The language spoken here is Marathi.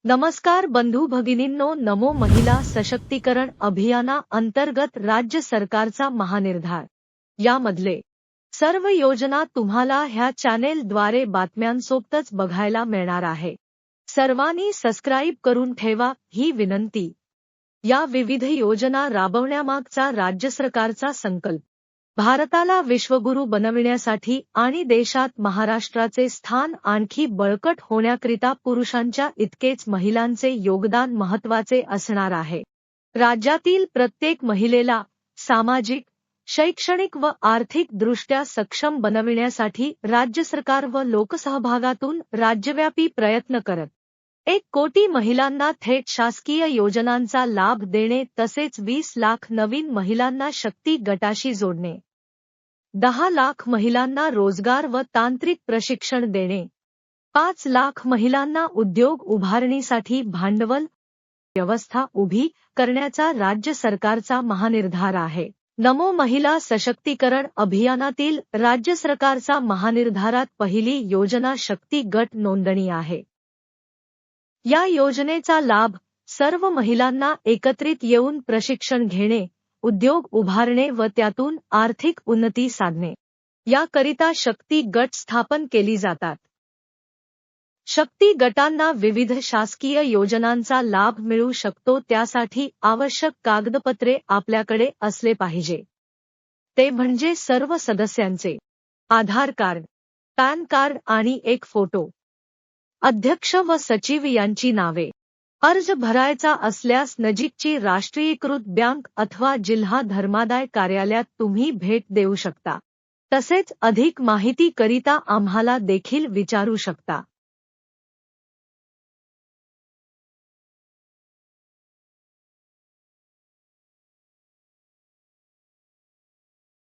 नमस्कार बंधू भगिनींनो, नमो महिला सशक्तीकरण अभियाना अंतर्गत राज्य सरकारचा महानिर्धार यामधले सर्व योजना तुम्हाला ह्या चॅनेलद्वारे बातम्यांसोबतच बघायला मिळणार आहे। सर्वांनी सबस्क्राइब करून ठेवा ही विनंती। या विविध योजना राबवण्यामागचा राज्य सरकारचा संकल्प भारताला विश्वगुरू बनविण्यासाठी आणि देशात महाराष्ट्राचे स्थान आणखी बळकट होण्याकरिता पुरुषांच्या इतकेच महिलांचे योगदान महत्त्वाचे असणार आहे। राज्यातील प्रत्येक महिलेला सामाजिक, शैक्षणिक व आर्थिक दृष्ट्या सक्षम बनविण्यासाठी राज्य सरकार व लोकसहभागातून राज्यव्यापी प्रयत्न करत 1 कोटी महिलांना थेट शासकीय योजनांचा लाभ देणे तसेच 20 लाख नवीन महिलांना शक्ती गटाशी जोडणे, 10 लाख महिलांना रोजगार व तांत्रिक प्रशिक्षण देणे, 5 लाख महिलांना उद्योग उभारणीसाठी भांडवल व्यवस्था उभी करण्याचा राज्य सरकारचा महानिर्धार आहे। नमो महिला सशक्तीकरण अभियानातील राज्य सरकारचा महानिर्धारात पहिली योजना शक्ती गट नोंदणी आहे। या योजनेचा लाभ सर्व महिलांना एकत्रित येऊन प्रशिक्षण घेणे, उद्योग उभारणे व त्यातून आर्थिक उन्नती साधणे याकरिता शक्ती गट स्थापन केली जातात। शक्ती गटांना विविध शासकीय योजनांचा लाभ मिळू शकतो, त्यासाठी आवश्यक कागदपत्रे आपल्याकडे असले पाहिजे। ते म्हणजे सर्व सदस्यांचे आधार कार्ड, पॅन कार्ड आणि एक फोटो, अध्यक्ष व सचिव यांची नावे। अर्ज भरायचा असल्यास नजीकची राष्ट्रीयीकृत बँक अथवा जिल्हा धर्मादाय कार्यालयात तुम्ही भेट देऊ शकता। तसेच अधिक माहिती करिता आम्हाला देखील विचारू शकता।